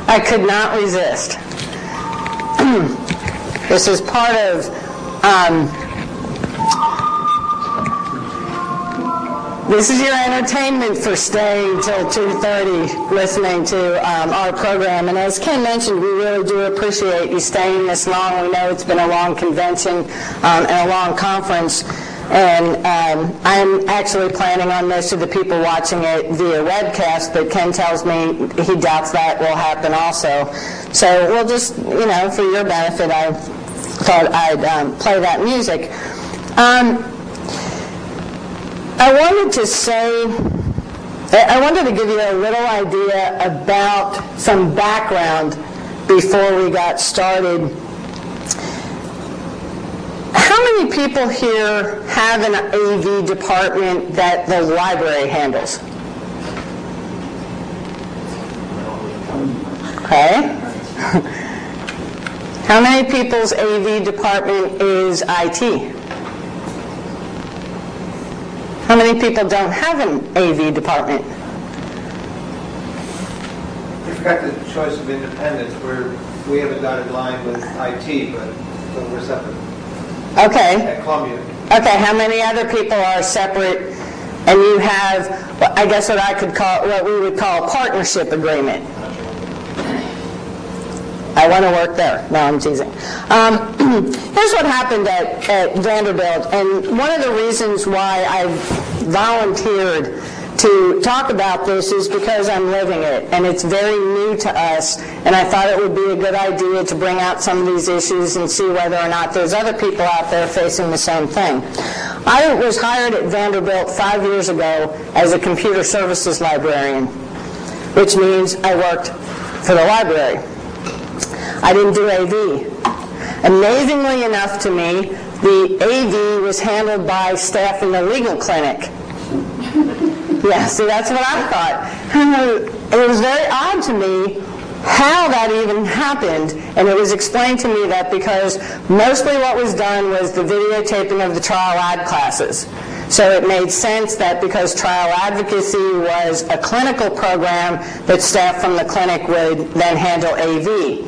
I could not resist. This is part of this is your entertainment for staying till 2:30 listening to our program. And as Ken mentioned, we really do appreciate you staying this long. We know it's been a long convention and a long conference. And I'm actually planning on most of the people watching it via webcast, but Ken tells me he doubts that will happen also. So we'll just, for your benefit, I thought I'd play that music. I wanted to give you a little idea about some background before we got started. How many people here have an AV department that the library handles? Okay. How many people's AV department is IT? How many people don't have an AV department? You forgot the choice of independence, where we have a dotted line with IT, but we're separate. Okay. At Columbia. Okay, how many other people are separate and you have, I guess what we would call a partnership agreement? I want to work there. No, I'm teasing. Here's what happened at Vanderbilt, and one of the reasons why I volunteered to talk about this is because I'm living it, and it's very new to us, and I thought it would be a good idea to bring out some of these issues and see whether or not there's other people out there facing the same thing. I was hired at Vanderbilt 5 years ago as a computer services librarian, which means I worked for the library. I didn't do AV. Amazingly enough to me, the AV was handled by staff in the legal clinic. Yeah, see, that's what I thought. It was very odd to me how that even happened, and it was explained to me that because mostly what was done was the videotaping of the trial ad classes. So it made sense that because trial advocacy was a clinical program, that staff from the clinic would then handle AV.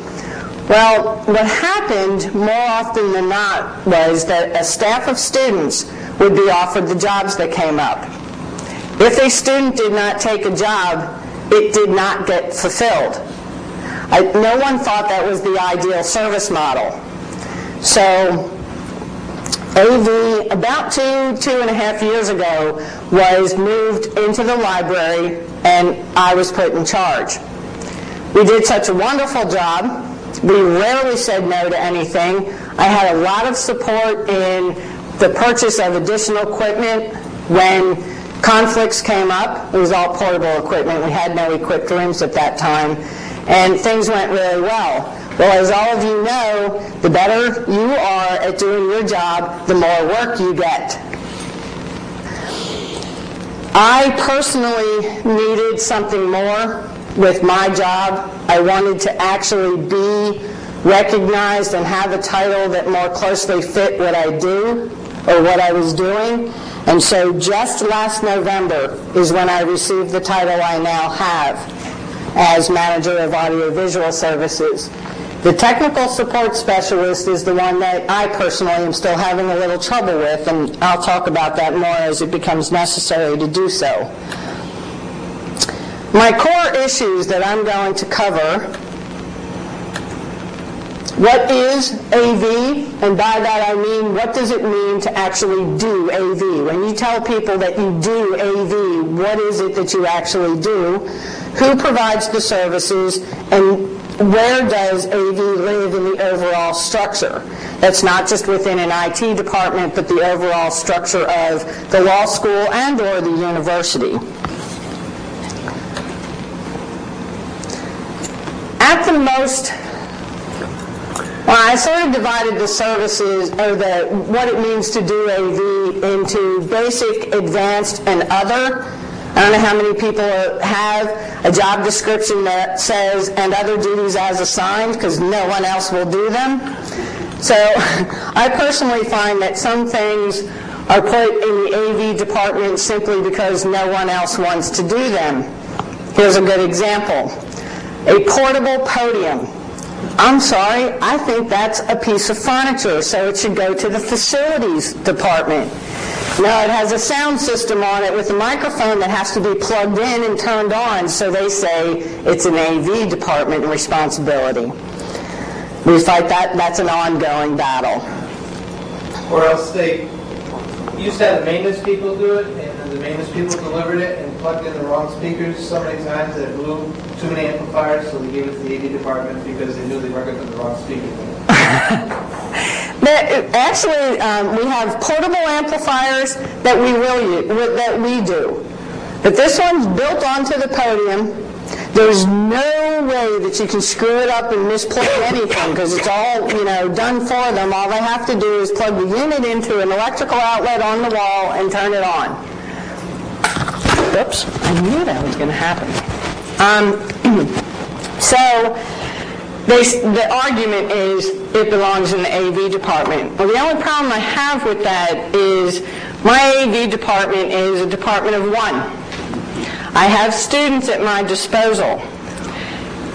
Well, what happened more often than not was that a staff of students would be offered the jobs that came up. If a student did not take a job, it did not get fulfilled. No one thought that was the ideal service model. So AV, about 2.5 years ago, was moved into the library, and I was put in charge. We did such a wonderful job. We rarely said no to anything. I had a lot of support in the purchase of additional equipment when conflicts came up. It was all portable equipment. We had no equipped rooms at that time. And things went really well. Well, as all of you know, the better you are at doing your job, the more work you get. I personally needed something more with my job. I wanted to actually be recognized and have a title that more closely fit what I do or what I was doing. And so just last November is when I received the title I now have as Manager of Audiovisual Services. The Technical Support Specialist is the one that I personally am still having a little trouble with, and I'll talk about that more as it becomes necessary to do so. My core issues that I'm going to cover: what is AV? And by that I mean, what does it mean to actually do AV? When you tell people that you do AV, what is it that you actually do? Who provides the services? And where does AV live in the overall structure? That's not just within an IT department, but the overall structure of the law school and or the university. At the most, well, I sort of divided the services, or what it means to do AV, into basic, advanced, and other. I don't know how many people have a job description that says, and other duties as assigned, because no one else will do them. So I personally find that some things are put in the AV department simply because no one else wants to do them. Here's a good example. A portable podium. I'm sorry, I think that's a piece of furniture, so it should go to the facilities department. No, it has a sound system on it with a microphone that has to be plugged in and turned on, so they say it's an AV department responsibility. We fight that. That's an ongoing battle. Or else they used to have the maintenance people do it, and then the maintenance people delivered it and plugged in the wrong speakers so many times that it blew too many amplifiers, so they gave it to the AV department because they knew they were going to put the wrong speakers in. Actually, we have portable amplifiers that we will use, that we do. But this one's built onto the podium. There's no way that you can screw it up and misplug anything because it's all, done for them. All they have to do is plug the unit into an electrical outlet on the wall and turn it on. Oops, I knew that was going to happen. So the argument is it belongs in the AV department. Well, the only problem I have with that is my AV department is a department of one. I have students at my disposal.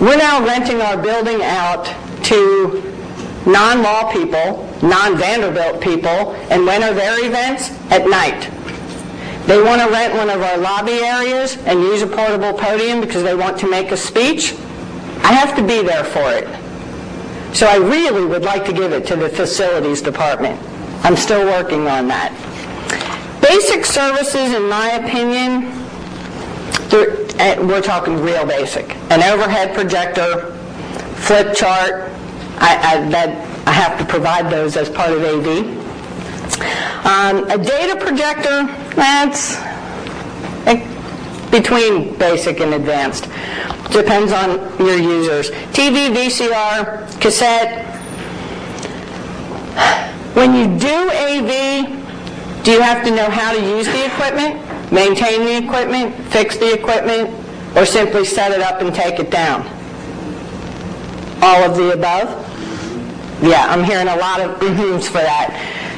We're now renting our building out to non-law people, non-Vanderbilt people, and when are their events? At night. They want to rent one of our lobby areas and use a portable podium because they want to make a speech. I have to be there for it. So I really would like to give it to the facilities department. I'm still working on that. Basic services, in my opinion, we're talking real basic. An overhead projector, flip chart, I have to provide those as part of AV. A data projector, that's between basic and advanced. Depends on your users. TV, VCR, cassette. When you do AV, do you have to know how to use the equipment, maintain the equipment, fix the equipment, or simply set it up and take it down? All of the above? Yeah, I'm hearing a lot of mm-hms for that.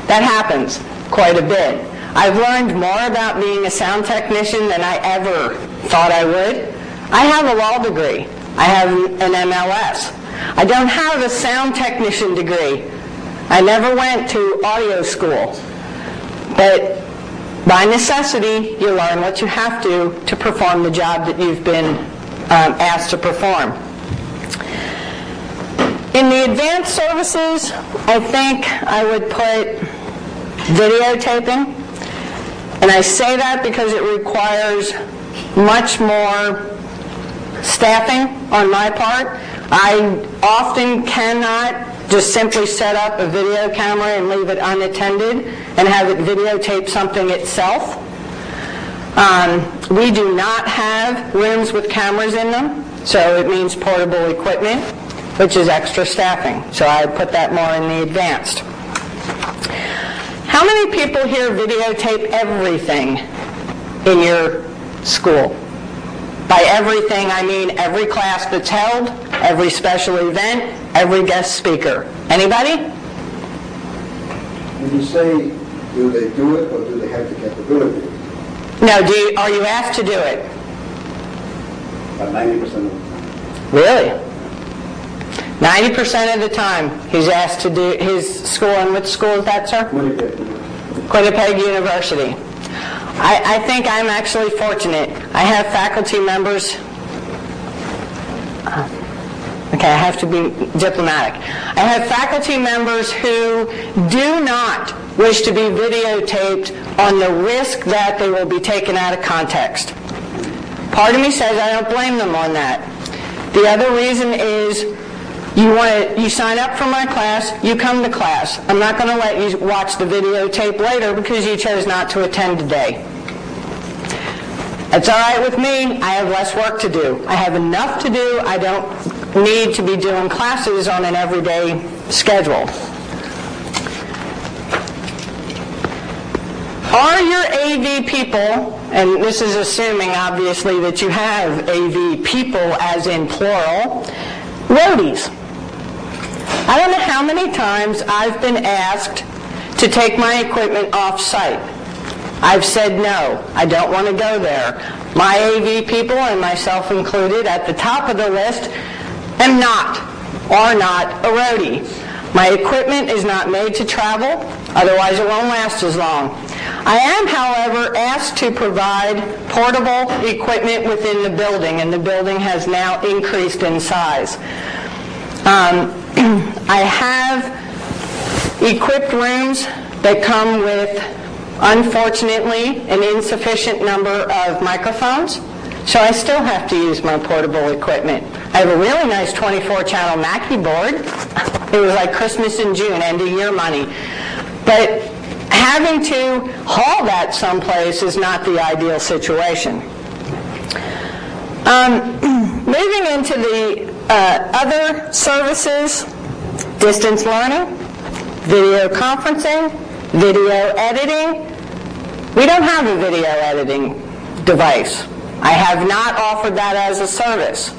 That happens quite a bit. I've learned more about being a sound technician than I ever thought I would. I have a law degree. I have an MLS. I don't have a sound technician degree. I never went to audio school. But by necessity, you learn what you have to perform the job that you've been asked to perform. In the advanced services, I think I would put videotaping. And I say that because it requires much more staffing on my part. I often cannot just simply set up a video camera and leave it unattended and have it videotape something itself. We do not have rooms with cameras in them, so it means portable equipment, which is extra staffing. So I put that more in the advanced. How many people here videotape everything in your school? By everything, I mean every class that's held, every special event, every guest speaker. Anybody? When you say, do they do it or do they have the capability? No, are you asked to do it? About 90% of the time. Really? 90% of the time he's asked to do his school. And which school is that, sir? Winnipeg University. I think I'm actually fortunate. I have faculty members. Okay, I have to be diplomatic. I have faculty members who do not wish to be videotaped on the risk that they will be taken out of context. Part of me says I don't blame them on that. The other reason is you sign up for my class, you come to class. I'm not going to let you watch the videotape later because you chose not to attend today. It's all right with me. I have less work to do. I have enough to do. I don't need to be doing classes on an everyday schedule. Are your AV people, and this is assuming obviously that you have AV people as in plural, roadies? I don't know how many times I've been asked to take my equipment off-site. I've said no, I don't want to go there. My AV people, and myself included, at the top of the list, are not a roadie. My equipment is not made to travel, otherwise it won't last as long. I am, however, asked to provide portable equipment within the building, and the building has now increased in size. I have equipped rooms that come with, unfortunately, an insufficient number of microphones, so I still have to use my portable equipment. I have a really nice 24-channel Mackie board. It was like Christmas in June, end of year money. But having to haul that someplace is not the ideal situation. Moving into the other services, distance learning, video conferencing, video editing. We don't have a video editing device. I have not offered that as a service.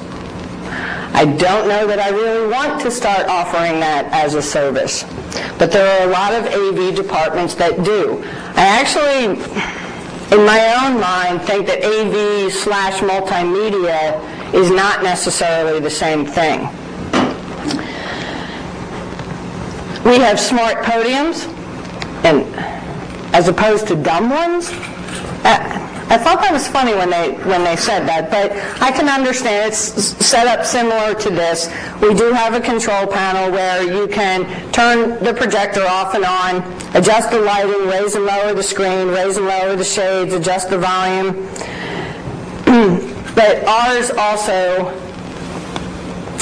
I don't know that I really want to start offering that as a service. But there are a lot of AV departments that do. I actually, in my own mind, think that AV/multimedia is not necessarily the same thing. We have smart podiums, and as opposed to dumb ones. I thought that was funny when they said that, but I can understand it's set up similar to this. We do have a control panel where you can turn the projector off and on, adjust the lighting, raise and lower the screen, raise and lower the shades, adjust the volume. But ours also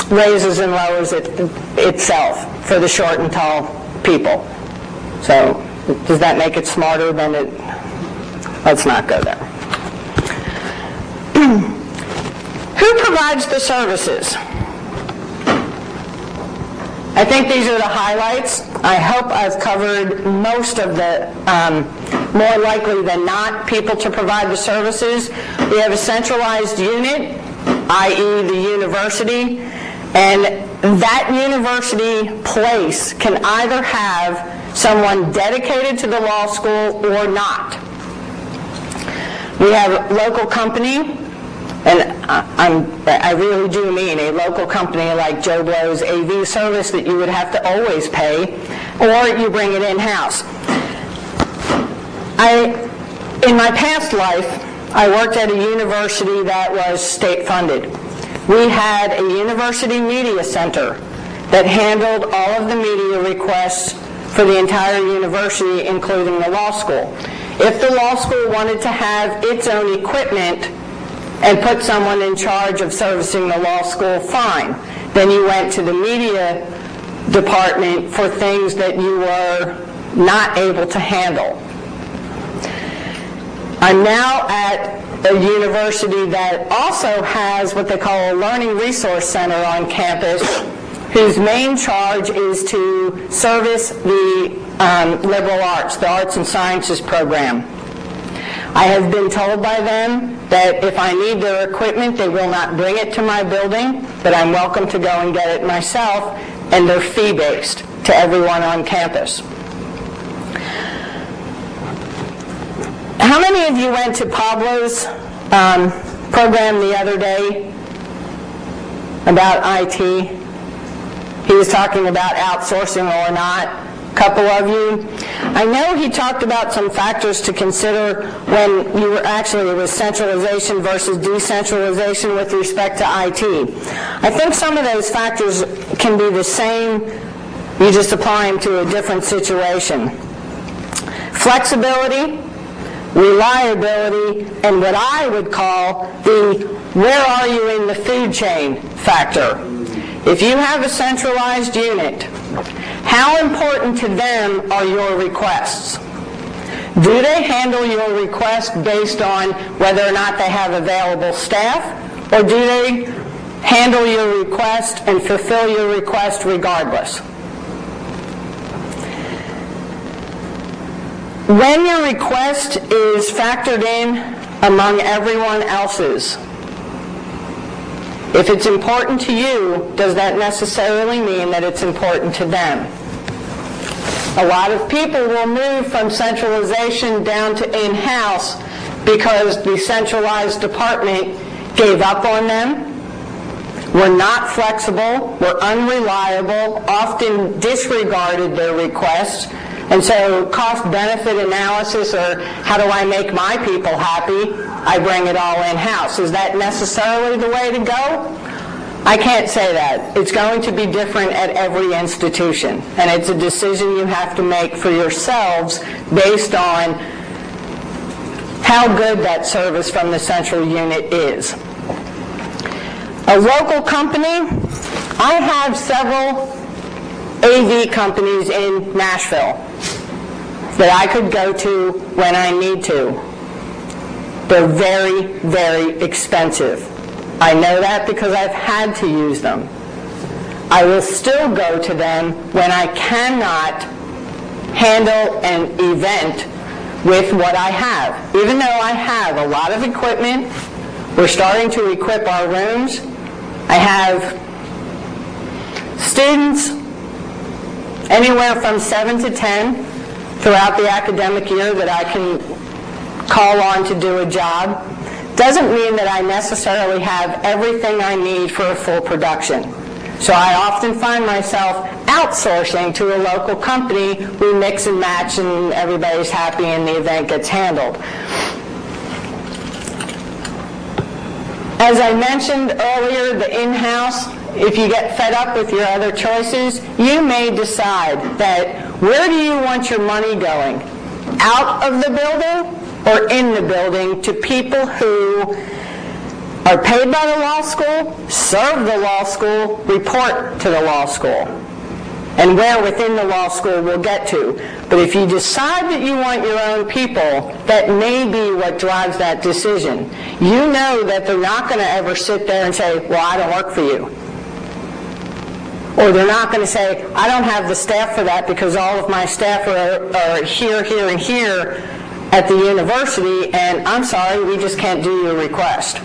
raises and lowers itself for the short and tall people. So does that make it smarter than it? Let's not go there. Who provides the services? I think these are the highlights. I hope I've covered most of the more likely than not people to provide the services. We have a centralized unit, i.e. the university, and that university place can either have someone dedicated to the law school or not. We have local company, and I really do mean a local company like Joe Blow's AV service that you would have to always pay, or you bring it in-house. In my past life, I worked at a university that was state-funded. We had a university media center that handled all of the media requests for the entire university, including the law school. If the law school wanted to have its own equipment and put someone in charge of servicing the law school, fine. Then you went to the media department for things that you were not able to handle. I'm now at a university that also has what they call a learning resource center on campus, whose main charge is to service the liberal arts, the arts and sciences program. I have been told by them that if I need their equipment, they will not bring it to my building, but I'm welcome to go and get it myself, and they're fee-based to everyone on campus. How many of you went to Pablo's program the other day about IT? He was talking about outsourcing or not. A couple of you. I know he talked about some factors to consider when you were actually, it was centralization versus decentralization with respect to IT. I think some of those factors can be the same, you just apply them to a different situation. Flexibility, reliability, and what I would call the where are you in the food chain factor. If you have a centralized unit, how important to them are your requests? Do they handle your request based on whether or not they have available staff, or do they handle your request and fulfill your request regardless? When your request is factored in among everyone else's, if it's important to you, does that necessarily mean that it's important to them? A lot of people will move from centralization down to in-house because the centralized department gave up on them, were not flexible, were unreliable, often disregarded their requests, and so cost-benefit analysis, or how do I make my people happy, I bring it all in-house. Is that necessarily the way to go? I can't say that. It's going to be different at every institution, and it's a decision you have to make for yourselves based on how good that service from the central unit is. A local company, I have several AV companies in Nashville that I could go to when I need to. They're very, very expensive. I know that because I've had to use them. I will still go to them when I cannot handle an event with what I have. Even though I have a lot of equipment, we're starting to equip our rooms. I have students anywhere from 7 to 10 throughout the academic year that I can call on to do a job. Doesn't mean that I necessarily have everything I need for a full production. So I often find myself outsourcing to a local company. We mix and match and everybody's happy and the event gets handled. As I mentioned earlier, the in-house, if you get fed up with your other choices, you may decide that where do you want your money going? Out of the building or in the building to people who are paid by the law school, serve the law school, report to the law school, and where within the law school we'll get to. But if you decide that you want your own people, that may be what drives that decision. You know that they're not going to ever sit there and say, well, I don't work for you. Or they're not going to say, I don't have the staff for that because all of my staff are here, here, and here at the university, and I'm sorry, we just can't do your request.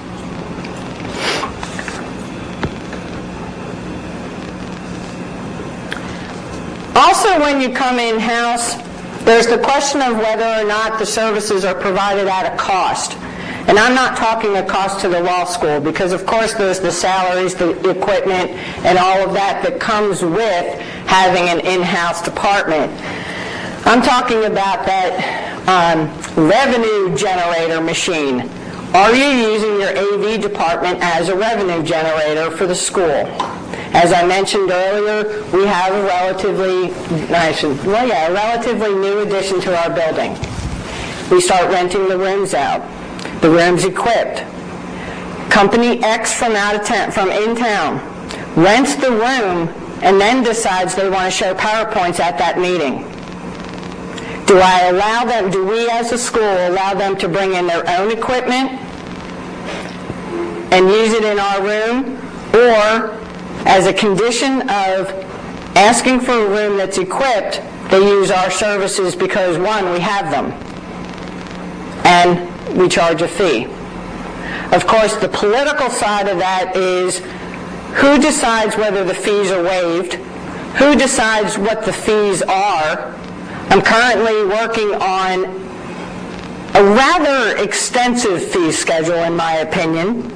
Also, when you come in-house, there's the question of whether or not the services are provided at a cost. And I'm not talking a cost to the law school because, of course, there's the salaries, the equipment, and all of that that comes with having an in-house department. I'm talking about that revenue generator machine. Are you using your AV department as a revenue generator for the school? As I mentioned earlier, we have a relatively new addition to our building. We start renting the rooms out. The room's equipped. Company X from in town rents the room and then decides they want to show PowerPoints at that meeting. Do we as a school allow them to bring in their own equipment and use it in our room? Or, as a condition of asking for a room that's equipped, they use our services because, one, we have them, and we charge a fee. Of course, the political side of that is who decides whether the fees are waived, who decides what the fees are. I'm currently working on a rather extensive fee schedule, in my opinion.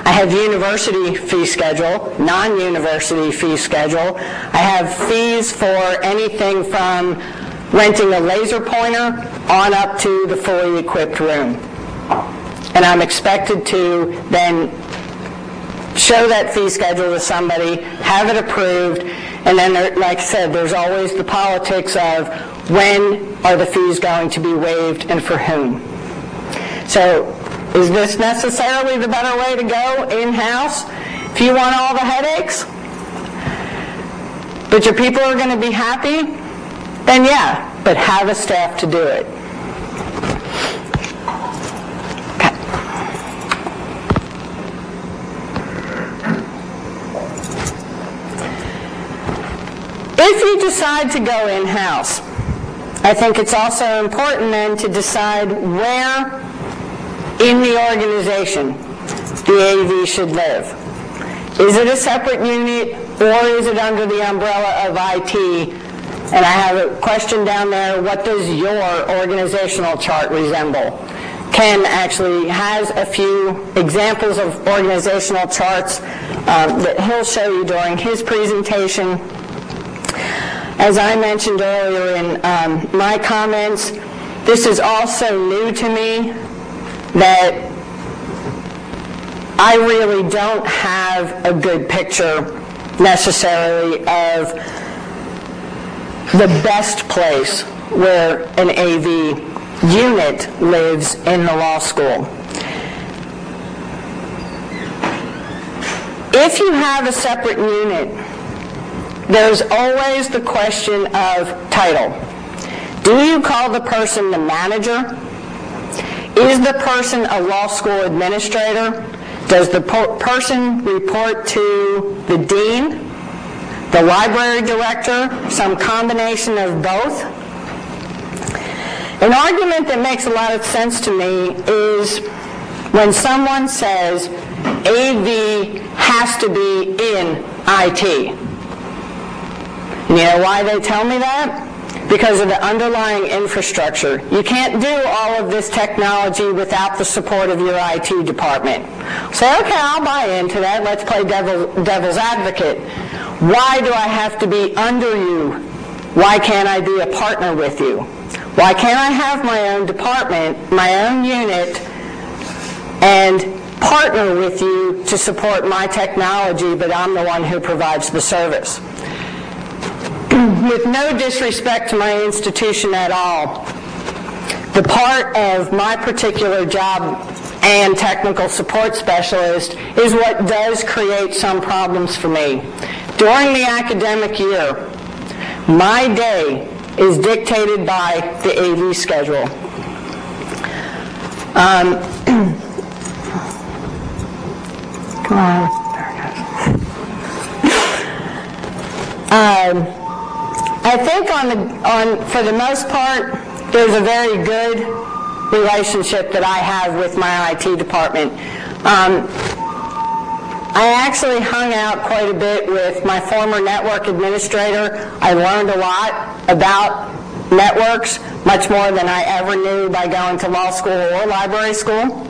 I have university fee schedule, non-university fee schedule. I have fees for anything from renting a laser pointer on up to the fully equipped room. And I'm expected to then show that fee schedule to somebody, have it approved, and then, like I said, there's always the politics of when are the fees going to be waived and for whom. So, is this necessarily the better way to go in-house? If you want all the headaches, but your people are going to be happy, then yeah, but have a staff to do it. If you decide to go in-house, I think it's also important then to decide where in the organization the AV should live. Is it a separate unit or is it under the umbrella of IT? And I have a question down there, what does your organizational chart resemble? Ken actually has a few examples of organizational charts that he'll show you during his presentation. As I mentioned earlier in my comments, this is also new to me, that I really don't have a good picture necessarily of the best place where an AV unit lives in the law school. If you have a separate unit, there's always the question of title. Do you call the person the manager? Is the person a law school administrator? Does the person report to the dean, the library director, some combination of both? An argument that makes a lot of sense to me is when someone says AV has to be in IT. You know why they tell me that? Because of the underlying infrastructure. You can't do all of this technology without the support of your IT department. Say, okay, I'll buy into that. Let's play devil's advocate. Why do I have to be under you? Why can't I be a partner with you? Why can't I have my own department, my own unit, and partner with you to support my technology, but I'm the one who provides the service? With no disrespect to my institution at all, the part of my particular job and technical support specialist is what does create some problems for me. During the academic year, my day is dictated by the AV schedule. Come on. There it goes. I think for the most part, there's a very good relationship that I have with my IT department. I actually hung out quite a bit with my former network administrator. I learned a lot about networks, much more than I ever knew by going to law school or library school.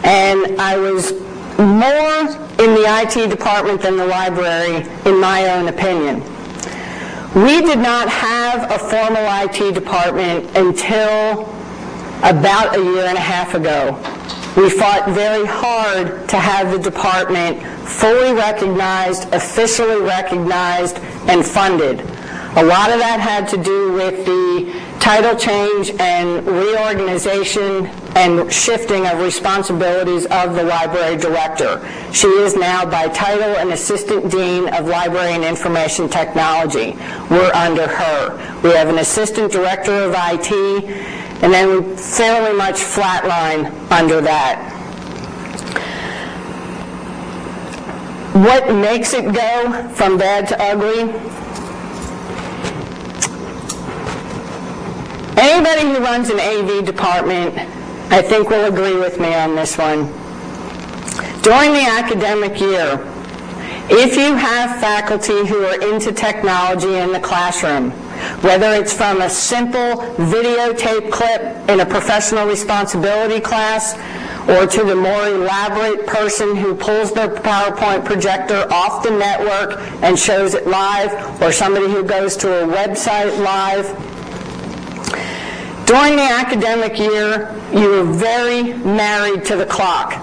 And I was more in the IT department than the library, in my own opinion. We did not have a formal IT department until about a year and a half ago. We fought very hard to have the department fully recognized, officially recognized, and funded. A lot of that had to do with the title change and reorganization and shifting of responsibilities of the library director. She is now by title an Assistant Dean of Library and Information Technology. We're under her. We have an Assistant Director of IT, and then we fairly much flatline under that. What makes it go from bad to ugly? Anybody who runs an AV department, I think, will agree with me on this one. During the academic year, if you have faculty who are into technology in the classroom, whether it's from a simple videotape clip in a professional responsibility class, or to the more elaborate person who pulls their PowerPoint projector off the network and shows it live, or somebody who goes to a website live, during the academic year, you are very married to the clock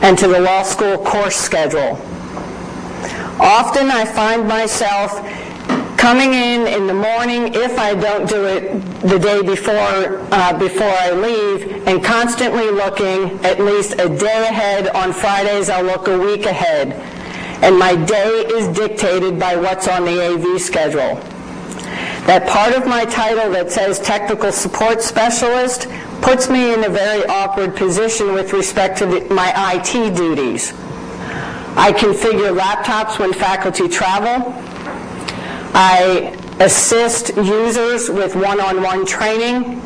and to the law school course schedule. Often I find myself coming in the morning, if I don't do it the day before I leave, and constantly looking at least a day ahead. On Fridays, I'll look a week ahead. And my day is dictated by what's on the AV schedule. That part of my title that says Technical Support Specialist puts me in a very awkward position with respect to my IT duties. I configure laptops when faculty travel. I assist users with one-on-one training.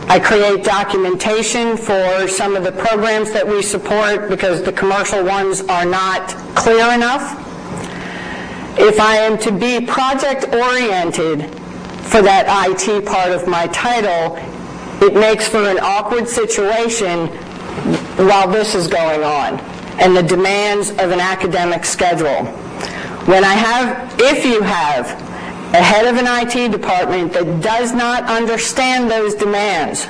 I create documentation for some of the programs that we support because the commercial ones are not clear enough. If I am to be project-oriented for that IT part of my title, it makes for an awkward situation while this is going on and the demands of an academic schedule. If you have a head of an IT department that does not understand those demands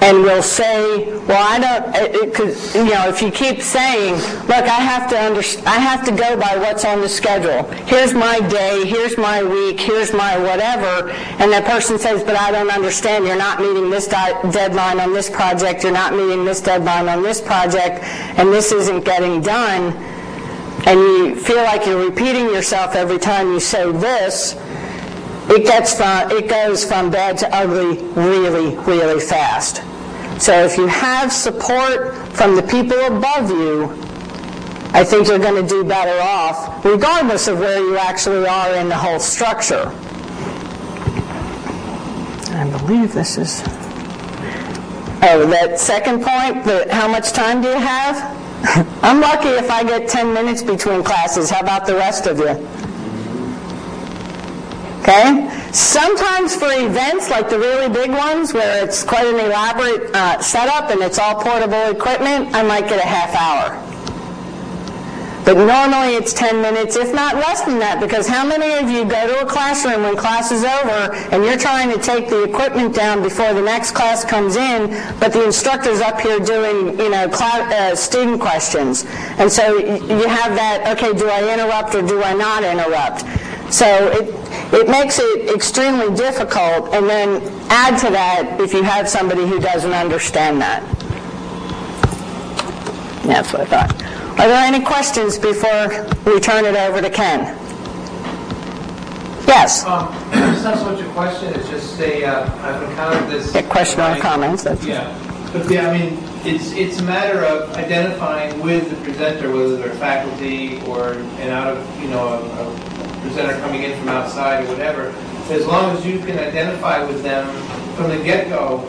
and will say, well, I don't, because if you keep saying, look, I have to go by what's on the schedule. Here's my day, here's my week, here's my whatever, and that person says, but I don't understand. You're not meeting this deadline on this project. You're not meeting this deadline on this project, and this isn't getting done. And you feel like you're repeating yourself every time you say this. It goes from bad to ugly really, really fast. So if you have support from the people above you, I think you're going to do better off, regardless of where you actually are in the whole structure. I believe this is... Oh, that second point, how much time do you have? I'm lucky if I get 10 minutes between classes. How about the rest of you? Okay? Sometimes for events like the really big ones where it's quite an elaborate setup and it's all portable equipment, I might get a half hour. But normally it's 10 minutes, if not less than that, because how many of you go to a classroom when class is over and you're trying to take the equipment down before the next class comes in, but the instructor's up here doing, student questions. And so you have that, okay, do I interrupt or do I not interrupt? So it makes it extremely difficult, and then add to that if you have somebody who doesn't understand that. That's what I thought. Are there any questions before we turn it over to Ken? Yes? It's not so much a question, it's just I've encountered this... A question or comments? Yeah. But it's a matter of identifying with the presenter, whether they're faculty or a presenter coming in from outside or whatever. As long as you can identify with them from the get-go,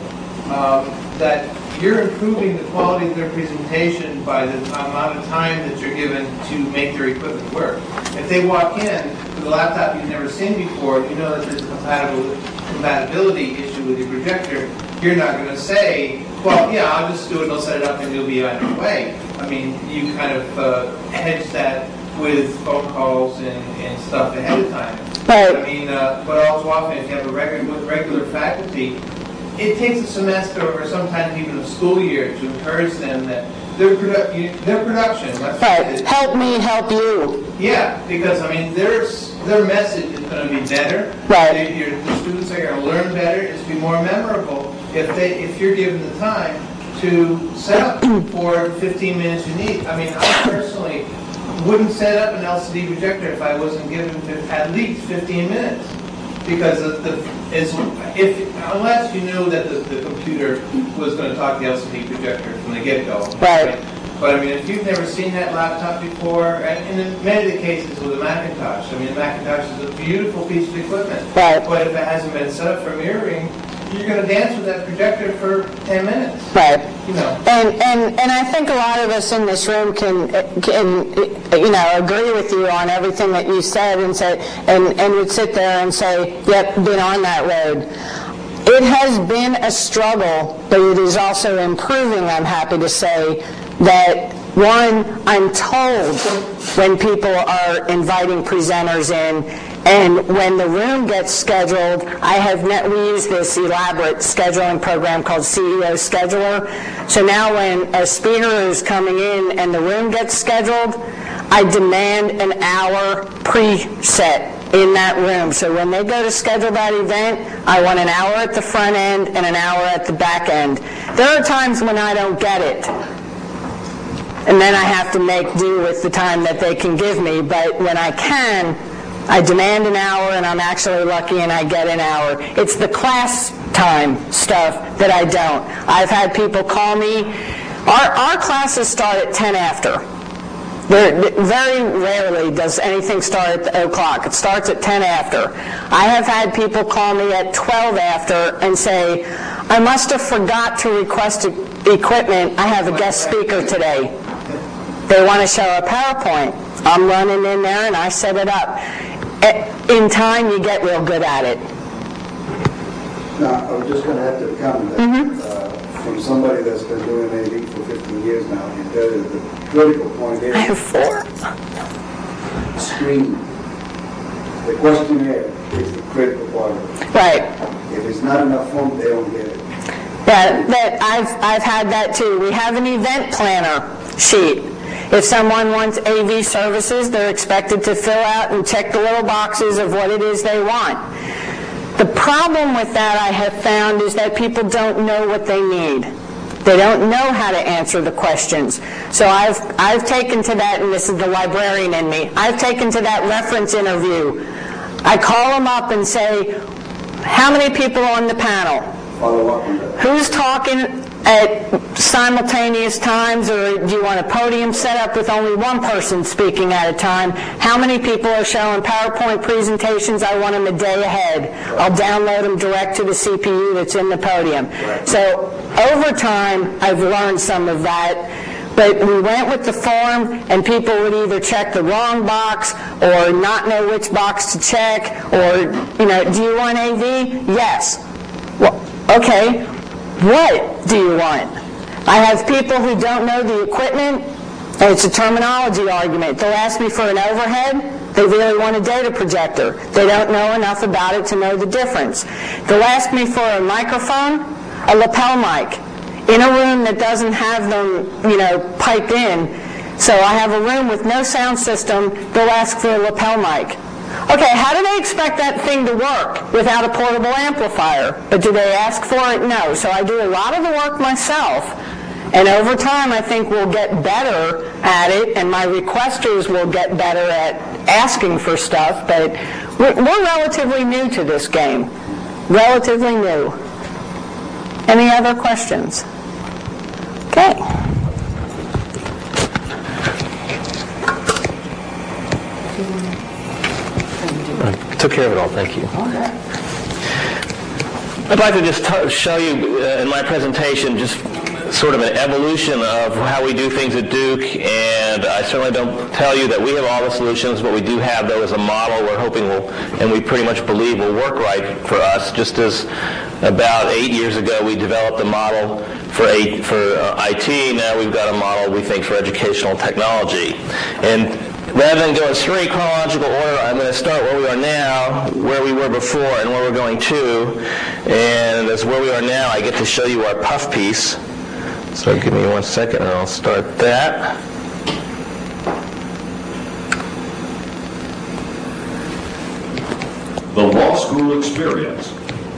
that you're improving the quality of their presentation by the amount of time that you're given to make their equipment work. If they walk in with a laptop you've never seen before, you know that there's a compatibility issue with your projector, you're not going to say, well, yeah, I'll just do it, I'll set it up, and you'll be on your way. I mean, you kind of hedge that with phone calls and stuff ahead of time. Right. I mean, but all too often, if you have regular faculty, it takes a semester or sometimes even a school year to encourage them that their production. Right. Help me, help you. Yeah, because I mean, their message is going to be better. Right. The students are going to learn better. It's going to be more memorable if you're given the time to set up for 15 minutes you need. I mean, I personally wouldn't set up an LCD projector if I wasn't given at least 15 minutes. Because unless you knew that the computer was going to talk the LCD projector from the get-go. Right. But I mean, if you've never seen that laptop before, and in many of the cases with a Macintosh, I mean, the Macintosh is a beautiful piece of equipment. Right. But if it hasn't been set up for mirroring, you're going to dance with that projector for 10 minutes. Right. And I think a lot of us in this room can agree with you on everything that you said and would sit there and say, yep, been on that road. It has been a struggle, but it is also improving, I'm happy to say, that one, I'm told when people are inviting presenters in, and when the room gets scheduled, we use this elaborate scheduling program called CEO Scheduler. So now when a speaker is coming in and the room gets scheduled, I demand an hour preset in that room. So when they go to schedule that event, I want an hour at the front end and an hour at the back end. There are times when I don't get it, and then I have to make do with the time that they can give me. But when I can, I demand an hour, and I'm actually lucky and I get an hour. It's the class time stuff that I don't. I've had people call me. Our classes start at 10 after. Very rarely does anything start at o'clock. It starts at 10 after. I have had people call me at 12 after and say, I must have forgot to request equipment. I have a guest speaker today. They want to show a PowerPoint. I'm running in there and I set it up. In time, you get real good at it. Now, I was just going to have to comment that from somebody that's been doing AV for 15 years now, the critical point is... I have 4. Screening. The questionnaire is the critical part of it. Right. If it's not enough form, they don't get it. Yeah, I've had that too. We have an event planner sheet. If someone wants AV services, they're expected to fill out and check the little boxes of what it is they want. The problem with that, I have found, is that people don't know what they need. They don't know how to answer the questions. So I've taken to that, and this is the librarian in me, I've taken to that reference interview. I call them up and say, how many people are on the panel? Follow up on that. Who's talking at simultaneous times, or do you want a podium set up with only one person speaking at a time? How many people are showing PowerPoint presentations? I want them a day ahead. I'll download them direct to the CPU that's in the podium. So over time, I've learned some of that. But we went with the form, and people would either check the wrong box or not know which box to check, or, do you want AV? Yes. Well, okay. What do you want? I have people who don't know the equipment, and it's a terminology argument. They'll ask me for an overhead. They really want a data projector. They don't know enough about it to know the difference. They'll ask me for a microphone, a lapel mic, in a room that doesn't have them, piped in. So I have a room with no sound system. They'll ask for a lapel mic. Okay, how do they expect that thing to work without a portable amplifier? But do they ask for it? No. So I do a lot of the work myself, and over time I think we'll get better at it, and my requesters will get better at asking for stuff, but we're relatively new to this game. Relatively new. Any other questions? Okay. Took care of it all, thank you. I'd like to just show you in my presentation just sort of an evolution of how we do things at Duke, and I certainly don't tell you that we have all the solutions. What we do have, though, is a model we're hoping will, and we pretty much believe will work right for us, just as about 8 years ago we developed a model for IT. Now we've got a model, we think, for educational technology. And rather than go in straight chronological order, I'm going to start where we are now, where we were before, and where we're going to. And as where we are now, I get to show you our puff piece. So give me 1 second, and I'll start that. The law school experience.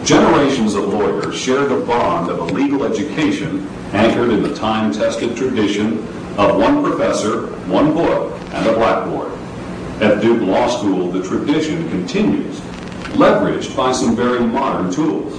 Generations of lawyers shared a bond of a legal education anchored in the time-tested tradition of one professor, one book, and a blackboard. At Duke Law School, the tradition continues, leveraged by some very modern tools.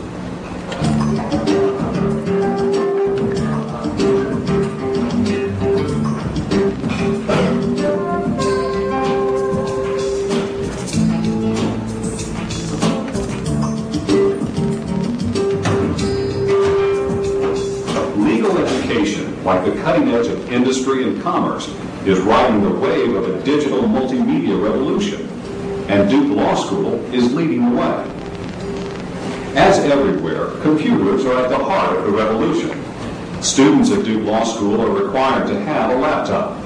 Legal education, like the cutting edge of industry and commerce, is riding the wave of a digital multimedia revolution, and Duke Law School is leading the way. As everywhere, computers are at the heart of the revolution. Students at Duke Law School are required to have a laptop.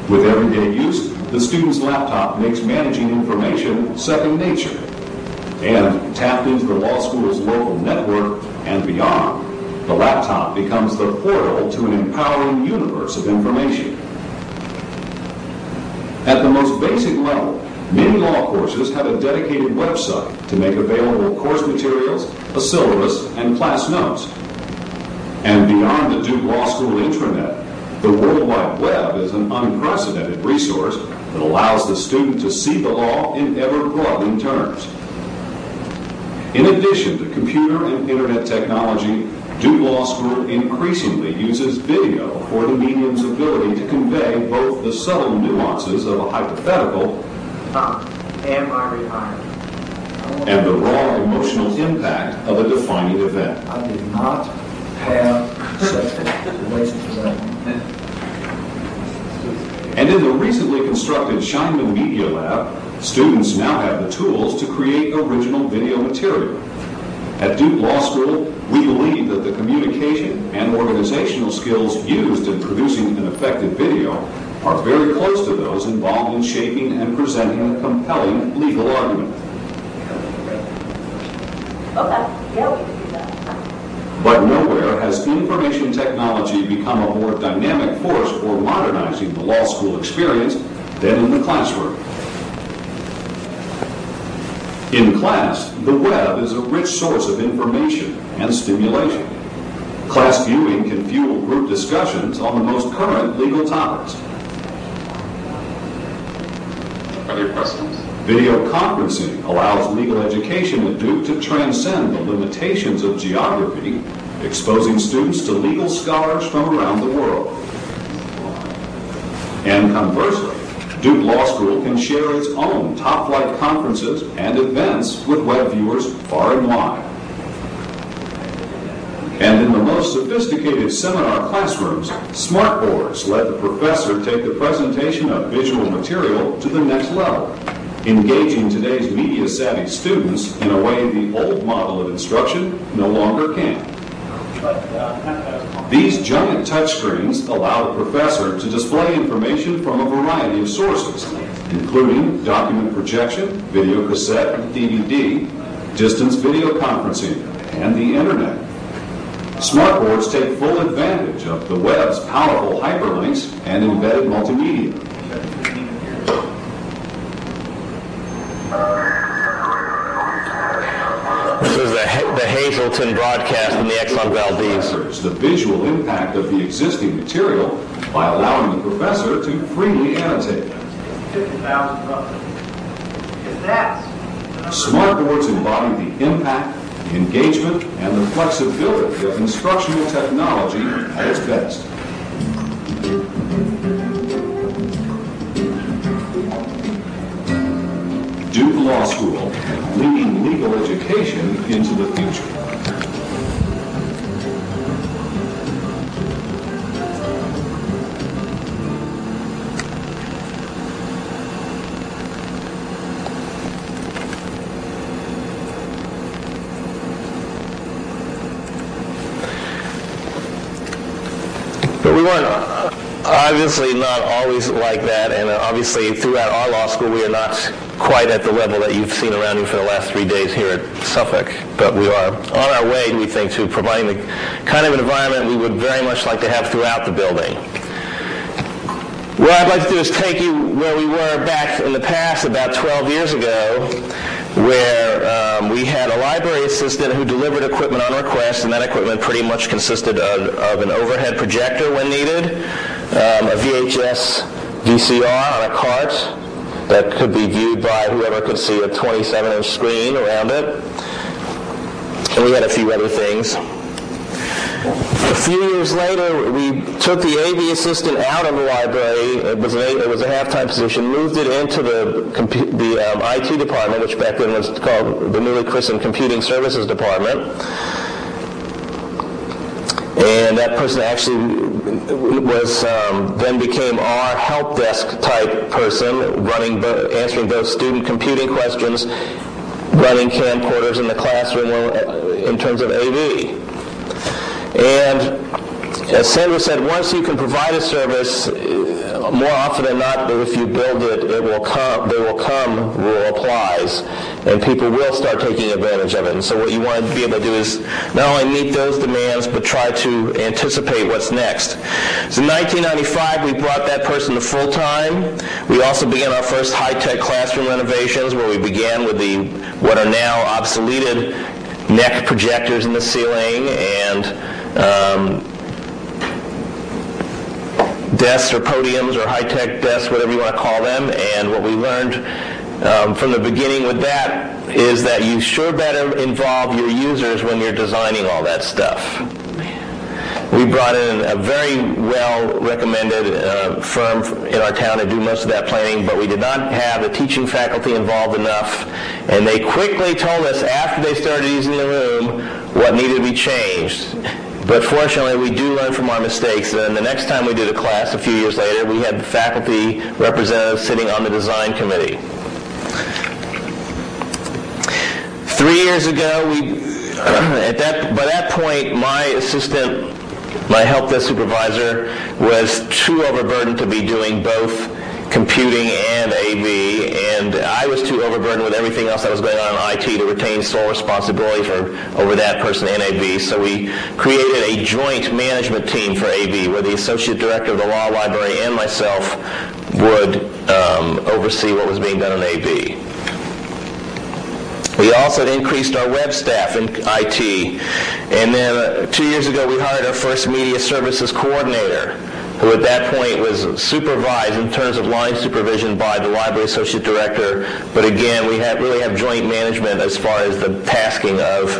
With everyday use, the student's laptop makes managing information second nature. And tapped into the law school's local network and beyond, the laptop becomes the portal to an empowering universe of information. At the most basic level, many law courses have a dedicated website to make available course materials, a syllabus, and class notes. And beyond the Duke Law School intranet, the World Wide Web is an unprecedented resource that allows the student to see the law in ever-broadening terms. In addition to computer and internet technology, Duke Law School increasingly uses video for the medium's ability to convey both the subtle nuances of a hypothetical Am I rehired? and the raw emotional impact of a defining event. I did not have sexual relations with that one. And in the recently constructed Scheinman Media Lab, students now have the tools to create original video material. At Duke Law School, we believe that the communication and organizational skills used in producing an effective video are very close to those involved in shaping and presenting a compelling legal argument. Okay, yeah, we can do that. But nowhere has information technology become a more dynamic force for modernizing the law school experience than in the classroom. In class, the web is a rich source of information and stimulation. Class viewing can fuel group discussions on the most current legal topics. Other questions? Video conferencing allows legal education at Duke to transcend the limitations of geography, exposing students to legal scholars from around the world. And conversely, Duke Law School can share its own top-flight conferences and events with web viewers far and wide. And in the most sophisticated seminar classrooms, smartboards let the professor take the presentation of visual material to the next level, engaging today's media-savvy students in a way the old model of instruction no longer can. These giant touchscreens allow the professor to display information from a variety of sources, including document projection, video cassette and DVD, distance video conferencing, and the Internet. Smartboards take full advantage of the web's powerful hyperlinks and embedded multimedia. This is the Hazleton broadcast in the Exxon Valdez. The visual impact of the existing material by allowing the professor to freely annotate. 50,000 roughly. If that's Smartboards embody the impact, the engagement, and the flexibility of instructional technology at its best. Duke Law School, leading legal education into the future. But we weren't obviously not always like that, and obviously throughout our law school we are not quite at the level that you've seen around you for the last 3 days here at Suffolk. But we are on our way, we think, to providing the kind of environment we would very much like to have throughout the building. What I'd like to do is take you where we were back in the past, about 12 years ago, where we had a library assistant who delivered equipment on request, and that equipment pretty much consisted of an overhead projector when needed, a VHS VCR on a cart that could be viewed by whoever could see a 27-inch screen around it, and we had a few other things. A few years later, we took the AV assistant out of the library. It was a half-time position. Moved it into the IT department, which back then was called the newly christened Computing Services Department. And that person actually was then became our help desk type person, answering both student computing questions, running camcorders in the classroom in terms of AV. And as Sandra said, once you can provide a service, more often than not, if you build it, they will come, rule applies, and people will start taking advantage of it. And so what you want to be able to do is not only meet those demands, but try to anticipate what's next. So in 1995, we brought that person to full-time. We also began our first high-tech classroom renovations, where we began with what are now obsoleted neck projectors in the ceiling and desks or podiums or high-tech desks, whatever you want to call them. And what we learned from the beginning with that is that you sure better involve your users when you're designing all that stuff. We brought in a very well-recommended firm in our town to do most of that planning, but we did not have the teaching faculty involved enough, and they quickly told us after they started using the room what needed to be changed. But fortunately, we do learn from our mistakes, and the next time we did a class a few years later, we had the faculty representatives sitting on the design committee. 3 years ago, by that point, my help desk supervisor was too overburdened to be doing both computing and AV, and I was too overburdened with everything else that was going on in IT to retain sole responsibility over that person in AV. So we created a joint management team for AV, where the associate director of the law library and myself would oversee what was being done in AV. We also increased our web staff in IT, and then 2 years ago we hired our first media services coordinator, who at that point was supervised in terms of line supervision by the library associate director. But again, we really have joint management as far as the tasking of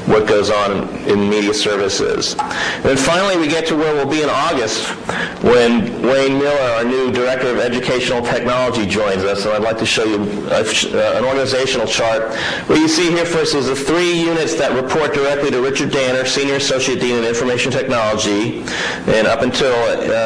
what goes on in media services. And then finally we get to where we'll be in August, when Wayne Miller, our new Director of Educational Technology, joins us. And I'd like to show you an organizational chart. What you see here first is the 3 units that report directly to Richard Danner, Senior Associate Dean in Information Technology. And up until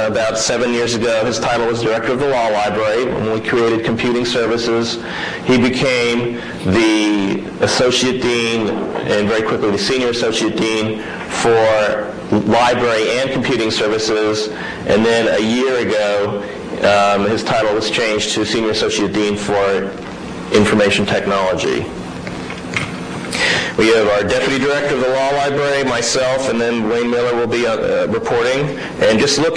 about 7 years ago, his title was Director of the Law Library. When we created Computing Services, he became the Associate Dean, and very quickly the Senior Associate Dean for Library and Computing Services, and then a year ago his title was changed to Senior Associate Dean for Information Technology. We have our Deputy Director of the Law Library, myself, and then Wayne Miller will be reporting, and just not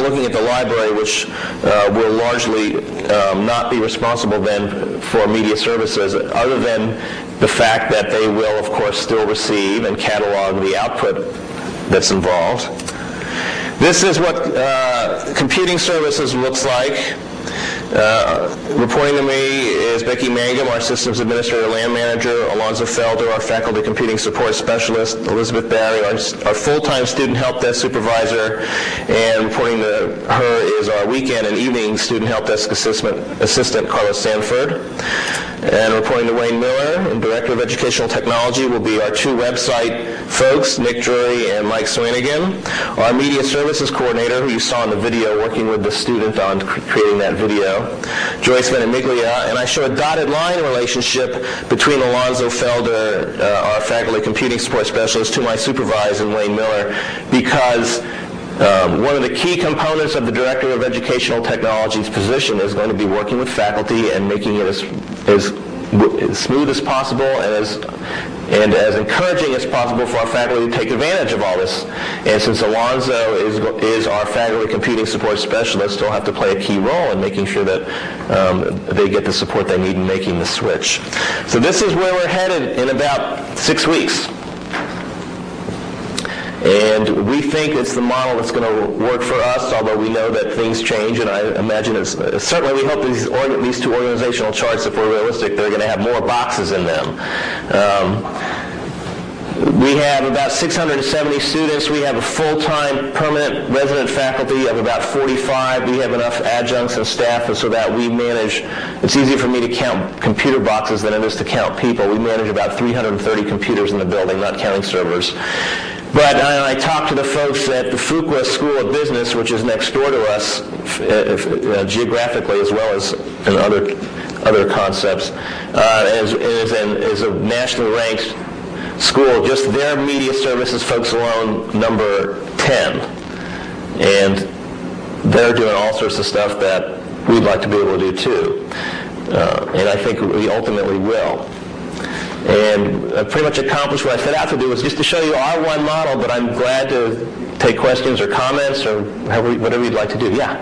looking at the library, which will largely not be responsible then for media services, other than the fact that they will, of course, still receive and catalog the output that's involved. This is what computing services looks like. Reporting to me is Becky Mangum, our Systems Administrator, Land Manager, Alonzo Felder, our Faculty Computing Support Specialist, Elizabeth Barry, our full-time Student Help Desk Supervisor, and reporting to her is our weekend and evening Student Help Desk Assistant Carlos Sanford. And reporting to Wayne Miller, and Director of Educational Technology, will be our 2 website folks, Nick Drury and Mike Swanigan. Our Media Services Coordinator, who you saw in the video working with the student on creating that video, Joyce Venimiglia. And I show a dotted line relationship between Alonzo Felder, our Faculty Computing Support Specialist, whom I supervise, and Wayne Miller, because one of the key components of the Director of Educational Technology's position is going to be working with faculty and making it as smooth as possible and as encouraging as possible for our faculty to take advantage of all this. And since Alonzo is our Faculty Computing Support Specialist, he'll have to play a key role in making sure that they get the support they need in making the switch. So this is where we're headed in about 6 weeks. And we think it's the model that's going to work for us, although we know that things change, and I imagine certainly we hope these 2 organizational charts, if we're realistic, they're going to have more boxes in them. We have about 670 students. We have a full-time permanent resident faculty of about 45. We have enough adjuncts and staff so that we manage, it's easier for me to count computer boxes than it is to count people. We manage about 330 computers in the building, not counting servers. But I talked to the folks at the Fuqua School of Business, which is next door to us geographically as well as in other concepts, is a nationally ranked school. Just their media services folks alone number 10. And they're doing all sorts of stuff that we'd like to be able to do too. And I think we ultimately will. And I pretty much accomplished what I set out to do, was just to show you our one model, but I'm glad to take questions or comments or whatever you'd like to do. Yeah?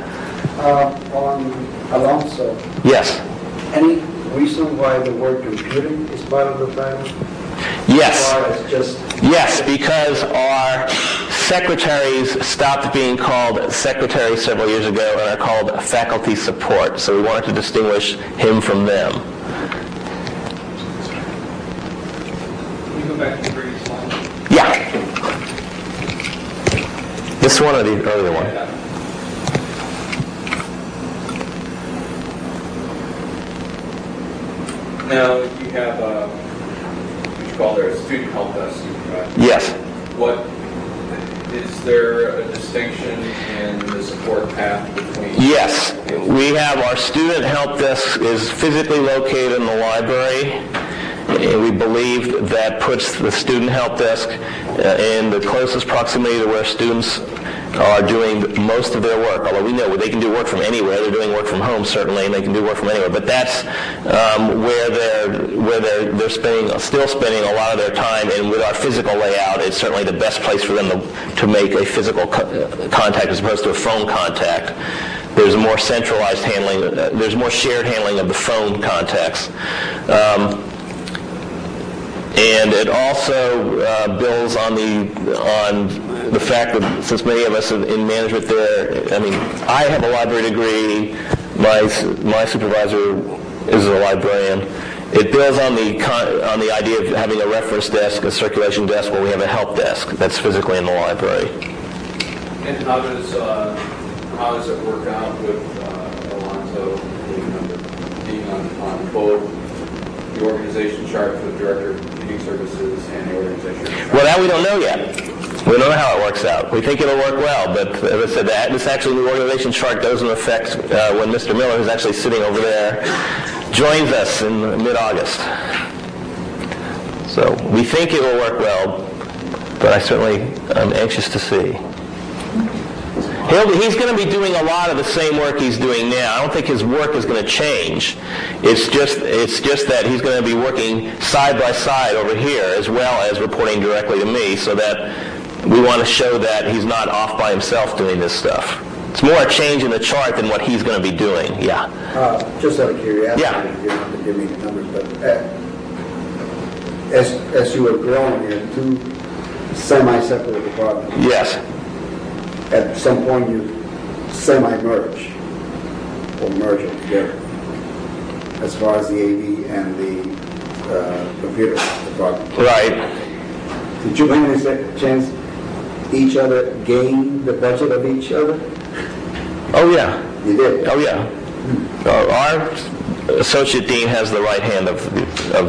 On Alonso. Yes. Any reason why the word computing is part of the title? Yes. Or it's just... Yes, because our secretaries stopped being called secretaries several years ago and are called faculty support. So we wanted to distinguish him from them. Back to the previous slide. Yeah. This one or the earlier one? Now you have what you call their student help desk supervisor. Yes. What is there a distinction in the support path between? Yes. We have our student help desk is physically located in the library. And we believe that puts the student help desk in the closest proximity to where students are doing most of their work, although we know they can do work from anywhere. They're doing work from home, certainly, and they can do work from anywhere. But that's where they're still spending a lot of their time, and with our physical layout, it's certainly the best place for them to make a physical contact as opposed to a phone contact. There's more centralized handling. There's more shared handling of the phone contacts. And it also builds on the fact that since many of us in management there, I have a library degree. My supervisor is a librarian. It builds on the idea of having a reference desk, a circulation desk, where we have a help desk that's physically in the library. And how does it work out with Alonzo being on both the organization chart for the director of community services and the organization chart? Well, that we don't know yet. We don't know how it works out. We think it'll work well, but as I said, this actually the organization chart goes into effect when Mr. Miller, who's actually sitting over there, joins us in mid-August. So we think it will work well, but I'm anxious to see. He's going to be doing a lot of the same work he's doing now. I don't think his work is going to change. It's just that he's going to be working side by side over here as well as reporting directly to me, so that we want to show that he's not off by himself doing this stuff. It's more a change in the chart than what he's going to be doing. Yeah. Just out of curiosity, you don't have to give me the numbers, but as you were growing in two semi-separate departments. Yes. At some point you semi-merge or merge it together as far as the AV and the computer department. Right. Did you by any chance each other gain the budget of each other? Oh, yeah. You did? Oh, yeah. Our associate dean has the right hand of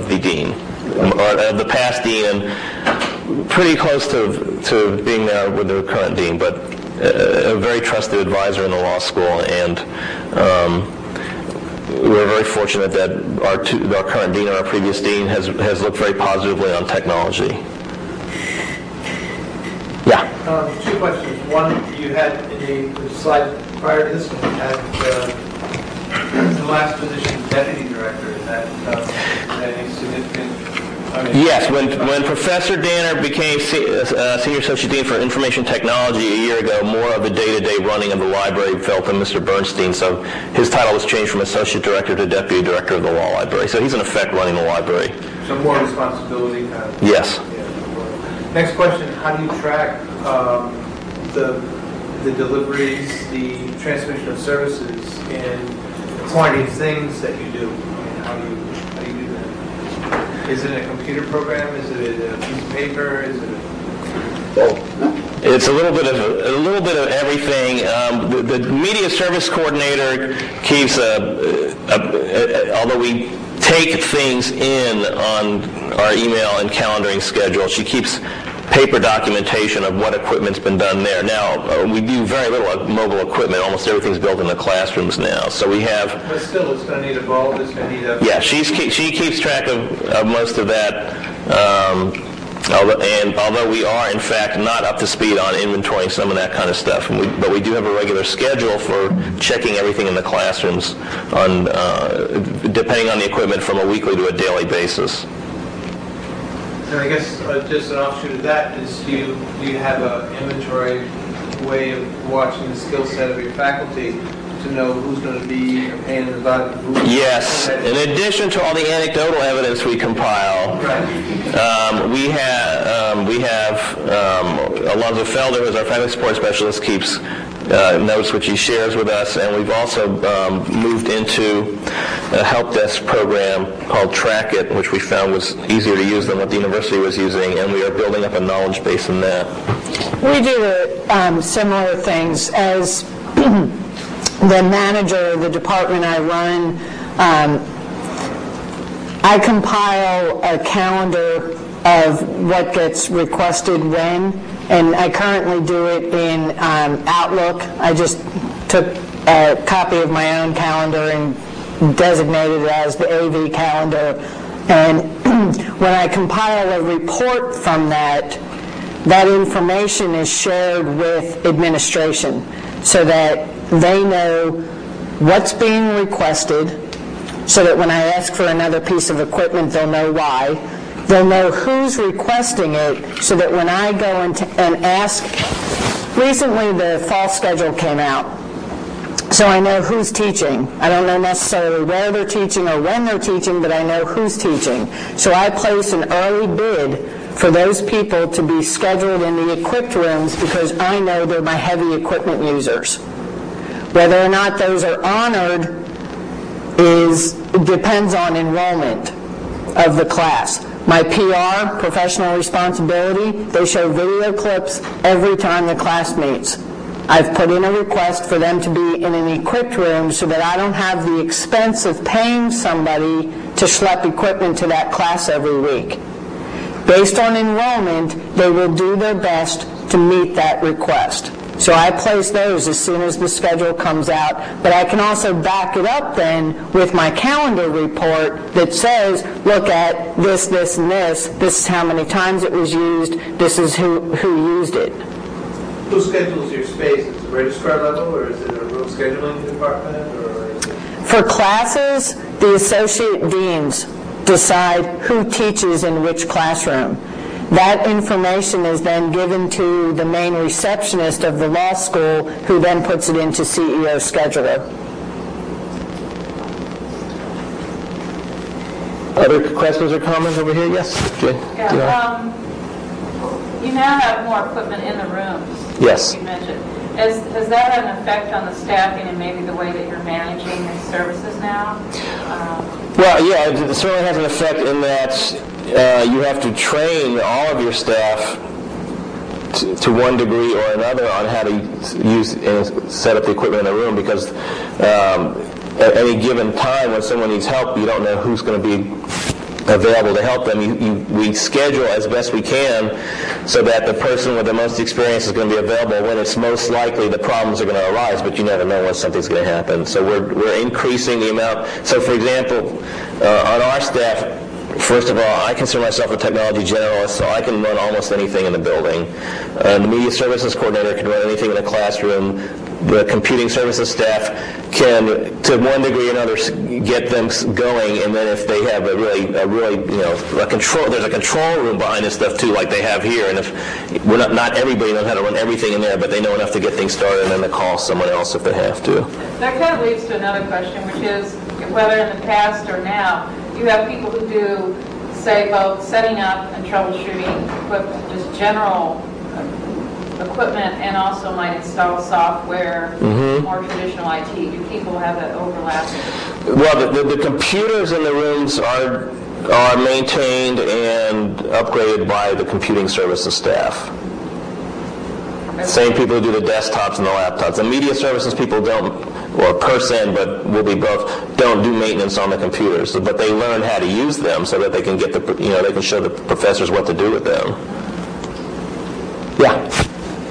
the dean, or of the past dean, and pretty close to being there with the current dean, but a very trusted advisor in the law school, and we're very fortunate that our current dean and our previous dean has looked very positively on technology. Yeah. Two questions. One, you had in the slide prior to this one, you had the last position, deputy director. Is that any significant? Yes, when Professor Danner became Senior Associate Dean for Information Technology a year ago, more of the day-to-day running of the library fell to Mr. Bernstein, so his title was changed from Associate Director to Deputy Director of the Law Library. So he's in effect running the library. So more responsibility kind of? Yes. Yeah. Next question, how do you track the deliveries, the transmission of services, and quantity of things that you do? And how do you do that? Is it a computer program? Is it a piece of paper? Is it It's a little bit of everything. The media service coordinator keeps although we take things in on our email and calendaring schedule, she keeps paper documentation of what equipment's been done there. Now, we do very little mobile equipment. Almost everything's built in the classrooms now. So we have... But still, it's going to need a bulb, it's going to need a... Yeah, she keeps track of most of that. Although we are, in fact, not up to speed on inventorying some of that kind of stuff. But we do have a regular schedule for checking everything in the classrooms, depending on the equipment, from a weekly to a daily basis. And I guess just an offshoot of that is, do you have an inventory way of watching the skill set of your faculty to know who's going to be a pain in the butt? Yes. In addition to all the anecdotal evidence we compile, we have Alonzo Felder, who is our family support specialist, keeps notes which he shares with us, and we've also moved into a help desk program called Track It, which we found was easier to use than what the university was using, and we are building up a knowledge base in that. We do similar things. As the manager of the department I run, I compile a calendar of what gets requested when, and I currently do it in Outlook. I just took a copy of my own calendar and designated it as the AV calendar And when I compile a report from that, that information is shared with administration so that they know what's being requested, so that when I ask for another piece of equipment, they'll know why. They'll know who's requesting it, so that when I go and ask, recently the fall schedule came out, so I know who's teaching. I don't know necessarily where they're teaching or when they're teaching, but I know who's teaching. So I place an early bid for those people to be scheduled in the equipped rooms because I know they're my heavy equipment users. Whether or not those are honored depends on enrollment of the class. My PR, professional responsibility, they show video clips every time the class meets. I've put in a request for them to be in an equipped room so that I don't have the expense of paying somebody to schlep equipment to that class every week. Based on enrollment, they will do their best to meet that request. So I place those as soon as the schedule comes out, but I can also back it up then with my calendar report that says, look at this, this, and this is how many times it was used, this is who used it. Who schedules your space? Is it registrar level, or is it a room scheduling department, or is it... For classes, the associate deans decide who teaches in which classroom. That information is then given to the main receptionist of the law school, who then puts it into CEO scheduler. Other questions or comments over here? Yes, Jane. Yeah, you now have more equipment in the rooms. Yes. You mentioned. Has that had an effect on the staffing and maybe the way that you're managing these services now? Well, yeah, it certainly has an effect in that you have to train all of your staff to one degree or another on how to use and set up the equipment in the room, because at any given time when someone needs help, you don't know who's going to be available to help them. We schedule as best we can so that the person with the most experience is going to be available when it's most likely the problems are going to arise, but you never know when something's going to happen. So we're increasing the amount. So for example, on our staff, first of all, I consider myself a technology generalist, so I can run almost anything in the building. The media services coordinator can run anything in the classroom. The computing services staff can, to one degree or another, get them going, and then if they have a really, a control, there's a control room behind this stuff too, like they have here. And if we're not everybody knows how to run everything in there, but they know enough to get things started, and then to call someone else if they have to. That kind of leads to another question, which is whether in the past or now you have people who do, say, both setting up and troubleshooting equipment, just general equipment, and also might install software, more traditional IT. Do people have that overlapping? Well, the computers in the rooms are maintained and upgraded by the computing services staff. Same people who do the desktops and the laptops. The media services people don't, or person, but will be both, don't do maintenance on the computers, but they learn how to use them so that they can get they can show the professors what to do with them. Yeah.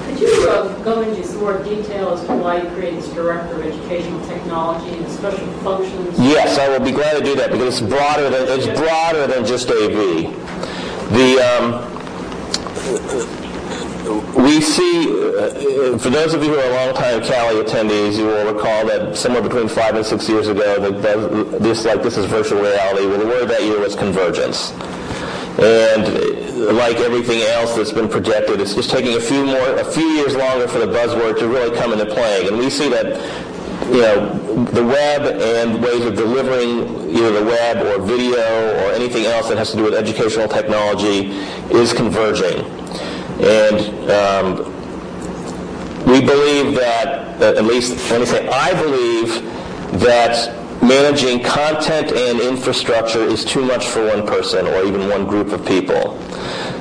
Could you go into some more detail as to why you created this Director of Educational Technology and special functions? Yes, I will be glad to do that, because it's broader than just AV. We see, for those of you who are long-time CALI attendees, you will recall that somewhere between 5 and 6 years ago, this is virtual reality. Well, the word that year was convergence. And like everything else that's been projected, it's just taking a few years longer for the buzzword to really come into play. And we see that, the web and ways of delivering either the web or video or anything else that has to do with educational technology is converging. And we believe that, at least, let me say, I believe that managing content and infrastructure is too much for one person or even one group of people.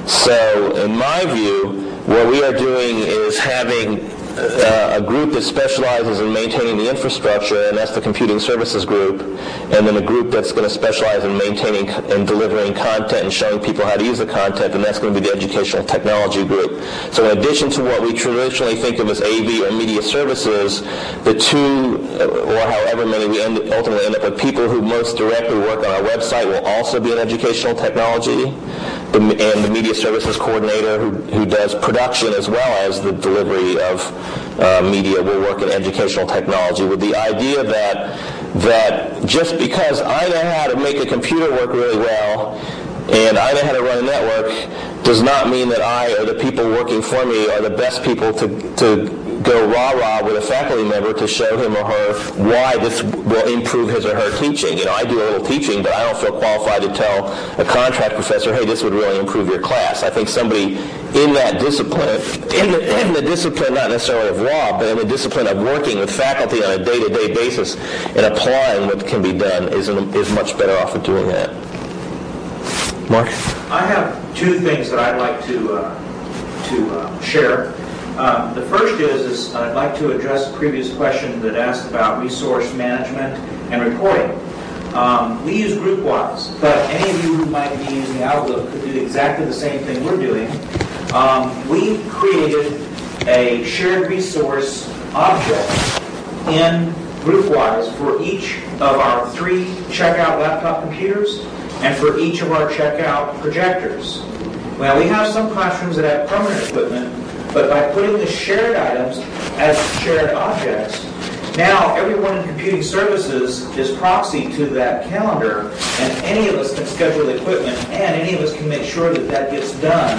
So, in my view, what we are doing is having a group that specializes in maintaining the infrastructure, and that's the computing services group, and then a group that's going to specialize in maintaining and delivering content and showing people how to use the content, and that's going to be the educational technology group. So in addition to what we traditionally think of as AV or media services, the two, or however many we ultimately end up with, people who most directly work on our website will also be in educational technology, and the media services coordinator who does production as well as the delivery of media will work in educational technology, with the idea that just because I know how to make a computer work really well and I know how to run a network does not mean that I or the people working for me are the best people to go rah-rah with a faculty member to show him or her why this will improve his or her teaching. You know, I do a little teaching, but I don't feel qualified to tell a contract professor, hey, this would really improve your class. I think somebody in that discipline, in the discipline not necessarily of law, but in the discipline of working with faculty on a day-to-day basis and applying what can be done is much better off at doing that. Mark? I have two things that I'd like to share. The first is I'd like to address a previous question that asked about resource management and reporting. We use GroupWise, but any of you who might be using Outlook could do exactly the same thing we're doing. We created a shared resource object in GroupWise for each of our 3 checkout laptop computers and for each of our checkout projectors. Well, we have some classrooms that have permanent equipment, but by putting the shared items as shared objects, now everyone in computing services is proxy to that calendar, and any of us can schedule the equipment, and any of us can make sure that that gets done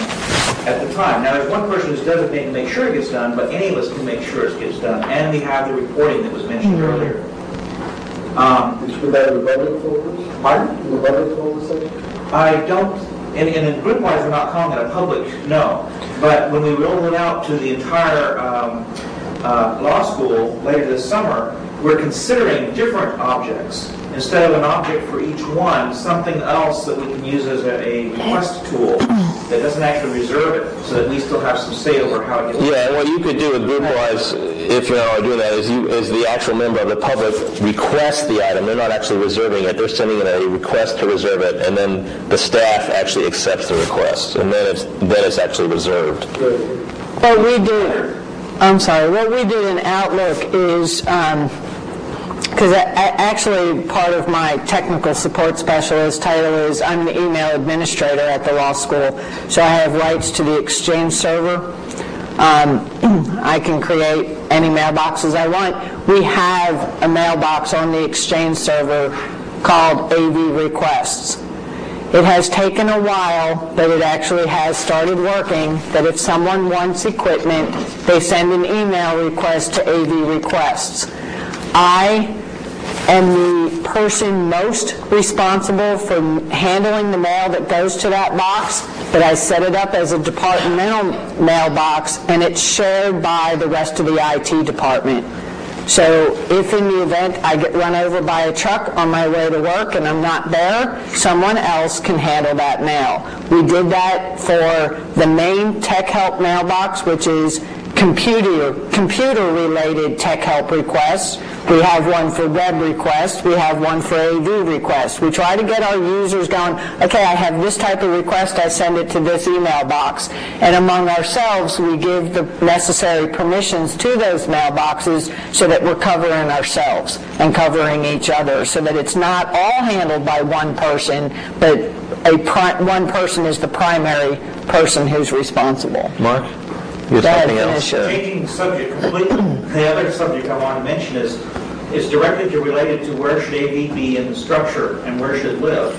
at the time. Now, there's one person who's designated to make sure it gets done, but any of us can make sure it gets done, and we have the reporting that was mentioned earlier. Would that in the public folders? Pardon? In the public folder section? I don't, in GroupWise we're not calling it a public, no. But when we roll it out to the entire law school later this summer, we're considering different objects. Instead of an object for each one, something else that we can use as a request tool that doesn't actually reserve it, so that we still have some say over how it gets. Yeah, and what you could do with GroupWise, if you're not doing that, is the actual member of the public requests the item. They're not actually reserving it. They're sending in a request to reserve it, and then the staff actually accepts the request, and then it's actually reserved. What we do in Outlook is, because actually part of my technical support specialist title is I'm the email administrator at the law school, so I have rights to the Exchange server. I can create any mailboxes I want. We have a mailbox on the Exchange server called AV Requests. It has taken a while, but it actually has started working, that if someone wants equipment, they send an email request to AV Requests. I am the person most responsible for handling the mail that goes to that box, but I set it up as a departmental mailbox, and it's shared by the rest of the IT department. So if in the event I get run over by a truck on my way to work and I'm not there, someone else can handle that mail. We did that for the main tech help mailbox, which is computer-related tech help requests. We have one for web requests. We have one for AV requests. We try to get our users going, okay, I have this type of request, I send it to this email box. And among ourselves, we give the necessary permissions to those mailboxes so that we're covering ourselves and covering each other, so that it's not all handled by one person, but one person is the primary person who's responsible. Mark? You have something else? Changing the subject completely. The other subject I want to mention is directly related to where should AV be in the structure and where should it live.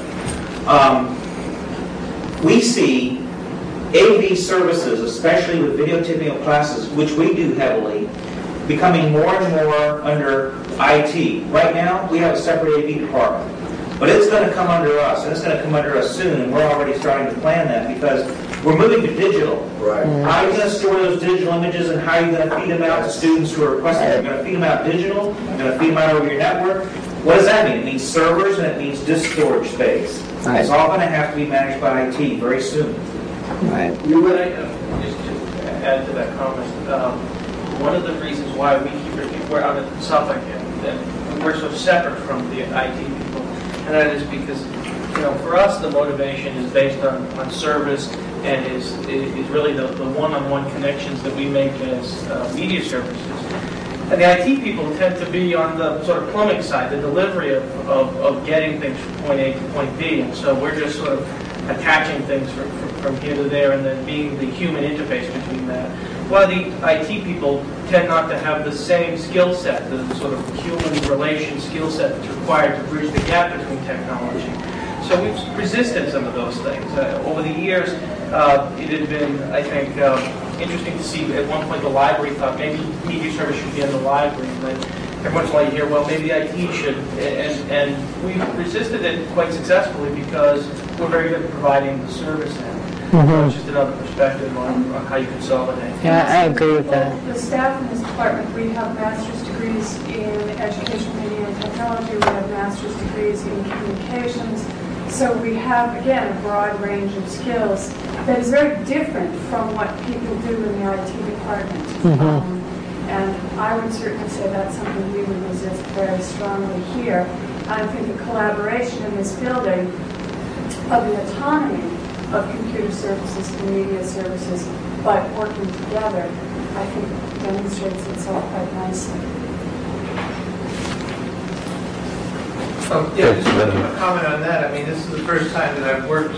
We see AV services, especially with videotaping of classes, which we do heavily, becoming more and more under IT. Right now, we have a separate AV department. But it's going to come under us, and it's going to come under us soon, and we're already starting to plan that because we're moving to digital. Right. How are you going to store those digital images, and how are you going to feed them out to students who are requesting? You're going to feed them out digital? You're going to feed them out over your network? What does that mean? It means servers, and it means disk storage space. Right. It's all going to have to be managed by IT very soon. Right. Just to add to that comment, one of the reasons why we're out at Suffolk and we're so separate from the IT people, and that is because, for us the motivation is based on service and is really the one-on-one connections that we make as media services. And the IT people tend to be on the sort of plumbing side, the delivery of getting things from point A to point B, and so we're just sort of attaching things from here to there and then being the human interface between that. While the IT people tend not to have the same skill set, the sort of human relation skill set that's required to bridge the gap between technology. So we've resisted some of those things. Over the years, it had been, I think, interesting to see. At one point, the library thought maybe media service should be in the library. And then every once in a while you hear, well, maybe IT should. And we've resisted it quite successfully because we're very good at providing the service now. It's just another perspective on how you consolidate. Yeah, I agree with that. The staff in this department, we have master's degrees in education, media, and technology. We have master's degrees in communications. So we have, again, a broad range of skills that is very different from what people do in the IT department. And I would certainly say that's something we would resist very strongly here. I think the collaboration in this building of the autonomy of computer services and media services, but working together, I think demonstrates itself quite nicely. Just a comment on that. I mean, this is the first time that I've worked,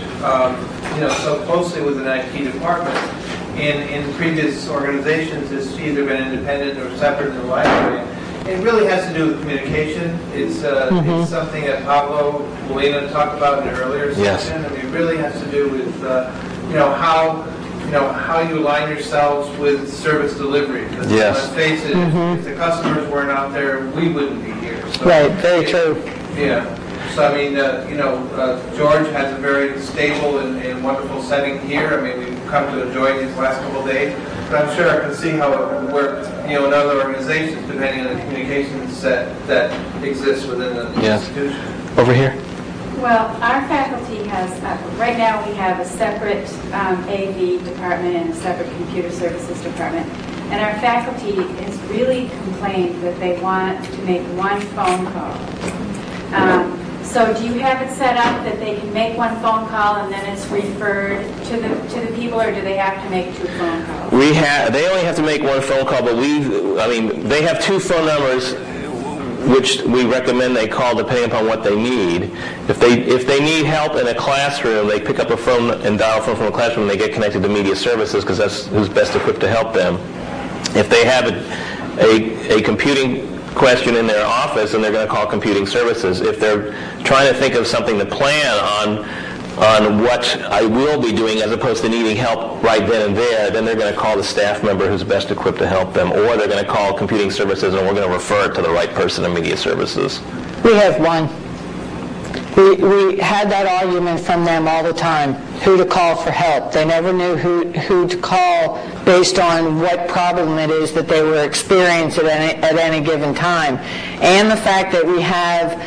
so closely with an IT department. In previous organizations, it's either been independent or separate in the library. It really has to do with communication. It's something that Pablo Molina talked about in an earlier session. I mean, it really has to do with how you align yourselves with service delivery. Because let's face it, if the customers weren't out there, we wouldn't be here. So right. Very true. Yeah. So I mean, George has a very stable and wonderful setting here. I mean, we've come to enjoy these last couple of days. But I'm sure I can see how it would work, in other organizations, depending on the communications set that exists within the institution. Over here. Well, our faculty has, right now we have a separate AV department and a separate computer services department. And our faculty has really complained that they want to make one phone call. So do you have it set up that they can make one phone call and then it's referred to the people, or do they have to make two phone calls? They only have to make one phone call, but they have two phone numbers which we recommend they call depending upon what they need. If they need help in a classroom, they pick up a phone and dial a phone from a classroom and they get connected to media services because that's who's best equipped to help them. If they have a computing question in their office, and they're going to call computing services. If they're trying to think of something to plan on what I will be doing as opposed to needing help right then and there, then they're going to call the staff member who's best equipped to help them, or they're going to call computing services and we're going to refer it to the right person in media services. We have one. We had that argument from them all the time, who to call for help. They never knew who to call based on what problem it is that they were experiencing at any given time. And the fact that we have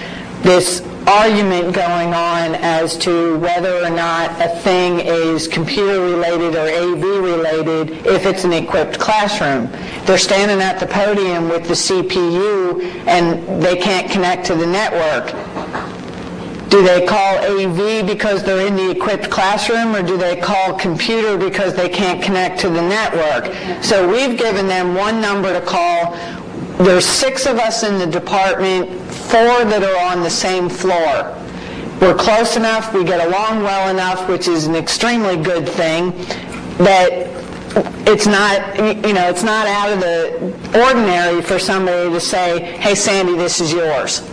this argument going on as to whether or not a thing is computer related or AV related if it's an equipped classroom. They're standing at the podium with the CPU and they can't connect to the network. Do they call AV because they're in the equipped classroom, or do they call computer because they can't connect to the network? So we've given them one number to call. There's 6 of us in the department, 4 that are on the same floor. We're close enough, we get along well enough, which is an extremely good thing, that it's not, it's not out of the ordinary for somebody to say, hey, Sandy, this is yours.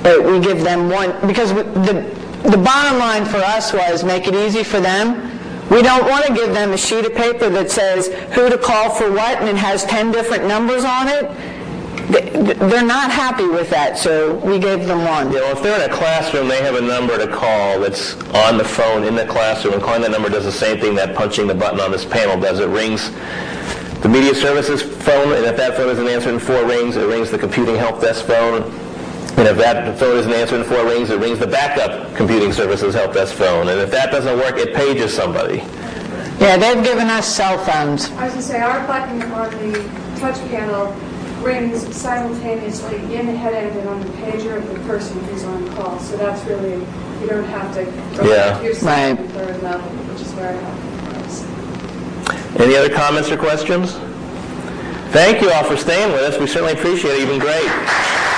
But we give them one, because the bottom line for us was make it easy for them. We don't want to give them a sheet of paper that says who to call for what and it has 10 different numbers on it. They're not happy with that, so we gave them one. Yeah, well, if they're in a classroom, they have a number to call that's on the phone in the classroom, and calling that number does the same thing that punching the button on this panel does. It rings the media services phone, and if that phone isn't answered in 4 rings, it rings the computing help desk phone. And if that phone isn't answered in 4 rings, it rings the backup computing services help desk phone. And if that doesn't work, it pages somebody. Yeah, they've given us cell phones. I was going to say, our button on the touch panel rings simultaneously in head-end and on the pager of the person who's on call. So that's really, you don't have to go to your second and third level, which is very helpful for us. Any other comments or questions? Thank you all for staying with us. We certainly appreciate it. You've been great.